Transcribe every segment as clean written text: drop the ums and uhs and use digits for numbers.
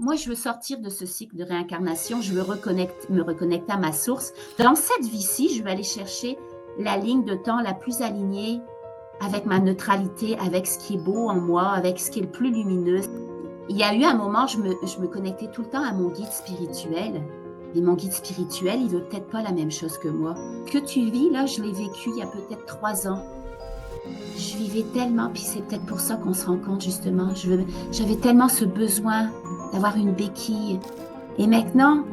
Moi, je veux sortir de ce cycle de réincarnation, je veux me reconnecter à ma source. Dans cette vie-ci, je vais aller chercher la ligne de temps la plus alignée avec ma neutralité, avec ce qui est beau en moi, avec ce qui est le plus lumineux. Il y a eu un moment, je me connectais tout le temps à mon guide spirituel. Et mon guide spirituel, il veut peut-être pas la même chose que moi. Ce que tu vis, là, je l'ai vécu il y a peut-être 3 ans. Je vivais tellement, puis c'est peut-être pour ça qu'on se rend compte, justement. J'avais tellement ce besoin d'avoir une béquille. Et maintenant,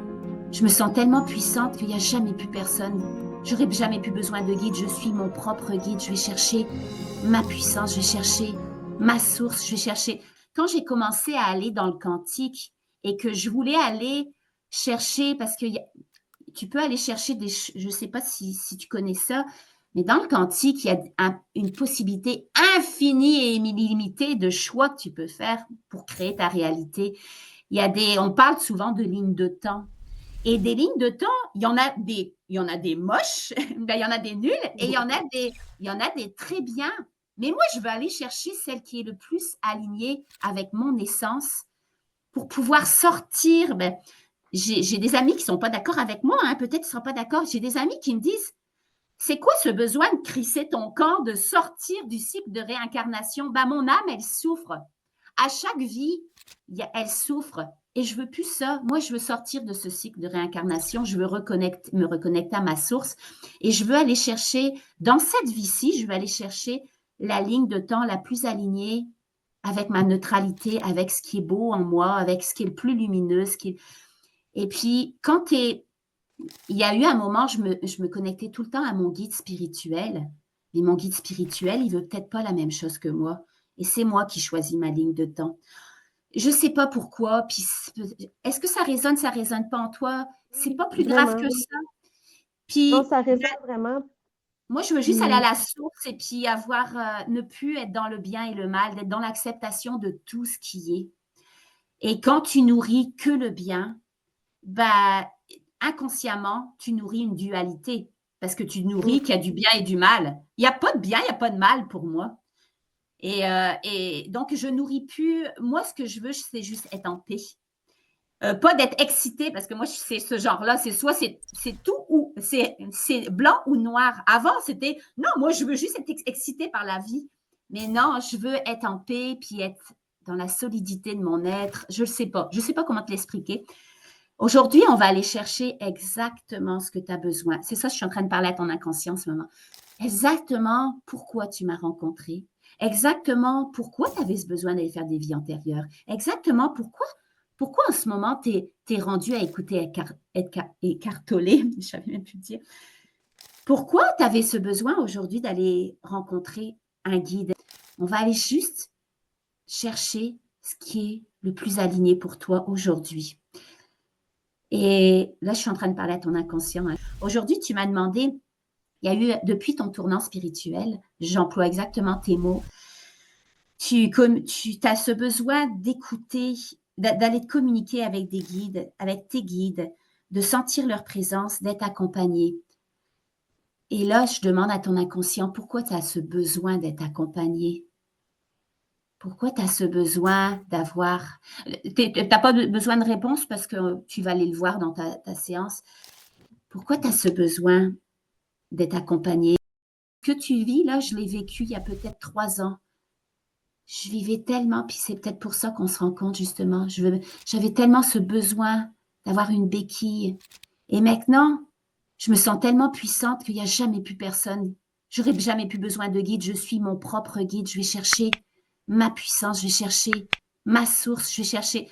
je me sens tellement puissante qu'il n'y a jamais plus personne. J'aurais jamais plus besoin de guide. Je suis mon propre guide. Je vais chercher ma puissance. Je vais chercher ma source. Je vais chercher... Quand j'ai commencé à aller dans le quantique et que je voulais aller chercher, parce que tu peux aller chercher des... Je ne sais pas si tu connais ça, mais dans le quantique, il y a une possibilité infinie et illimitée de choix que tu peux faire pour créer ta réalité. On parle souvent de lignes de temps. Et des lignes de temps, il y en a des moches, ben, il y en a des nuls, et il y en a des très bien. Mais moi, je veux aller chercher celle qui est le plus alignée avec mon essence pour pouvoir sortir. Ben, j'ai des amis qui ne sont pas d'accord avec moi, hein, peut-être qu'ils ne seront pas d'accord. J'ai des amis qui me disent, c'est quoi ce besoin de crisser ton corps, de sortir du cycle de réincarnation? Ben, mon âme, elle souffre. À chaque vie, elle souffre. Et je veux plus ça. Moi, je veux sortir de ce cycle de réincarnation. Je veux me reconnecter à ma source. Et je veux aller chercher, dans cette vie-ci, je veux aller chercher la ligne de temps la plus alignée avec ma neutralité, avec ce qui est beau en moi, avec ce qui est le plus lumineux. Et puis, il y a eu un moment, je me connectais tout le temps à mon guide spirituel. Et mon guide spirituel, il veut peut-être pas la même chose que moi. Et c'est moi qui choisis ma ligne de temps. Je ne sais pas pourquoi. Puis est-ce que ça résonne pas en toi? C'est pas plus grave Vraiment, que oui. ça. Non, Puis ça résonne vraiment. moi, je veux juste aller à Puis, la source et puis ne plus être dans le bien et le mal, d'être dans l'acceptation de tout ce qui est. Et quand tu nourris que le bien, ben, inconsciemment, tu nourris une dualité parce que tu nourris qu'il y a du bien et du mal. Il n'y a pas de bien, il n'y a pas de mal pour moi. Et donc, je nourris plus. Moi, ce que je veux, c'est juste être en paix. Pas d'être excitée, parce que moi, c'est ce genre-là. C'est soit c'est tout ou c'est blanc ou noir. Avant, c'était non, moi, je veux juste être excitée par la vie. Mais non, je veux être en paix puis être dans la solidité de mon être. Je ne sais pas. Je ne sais pas comment te l'expliquer. Aujourd'hui, on va aller chercher exactement ce que tu as besoin. C'est ça, je suis en train de parler à ton inconscient en ce moment. Exactement pourquoi tu m'as rencontré. Exactement pourquoi tu avais ce besoin d'aller faire des vies antérieures. Exactement pourquoi en ce moment tu es rendu à écouter écartolé, je ne savais même plus dire. Pourquoi tu avais ce besoin aujourd'hui d'aller rencontrer un guide? On va aller juste chercher ce qui est le plus aligné pour toi aujourd'hui. Et là, je suis en train de parler à ton inconscient. Hein. Aujourd'hui, tu m'as demandé, il y a eu, depuis ton tournant spirituel, j'emploie exactement tes mots, tu as ce besoin d'écouter, d'aller te communiquer avec des guides, avec tes guides, de sentir leur présence, d'être accompagné. Et là, je demande à ton inconscient, pourquoi tu as ce besoin d'être accompagné? Pourquoi tu as ce besoin d'avoir... Tu n'as pas besoin de réponse parce que tu vas aller le voir dans ta séance. Pourquoi tu as ce besoin d'être accompagné? Ce que tu vis, là, je l'ai vécu il y a peut-être 3 ans. Je vivais tellement, puis c'est peut-être pour ça qu'on se rend compte, justement. J'avais tellement ce besoin d'avoir une béquille. Et maintenant, je me sens tellement puissante qu'il n'y a jamais plus personne. J'aurais jamais plus besoin de guide. Je suis mon propre guide. Je vais chercher ma puissance. Je vais chercher ma source. Je vais chercher...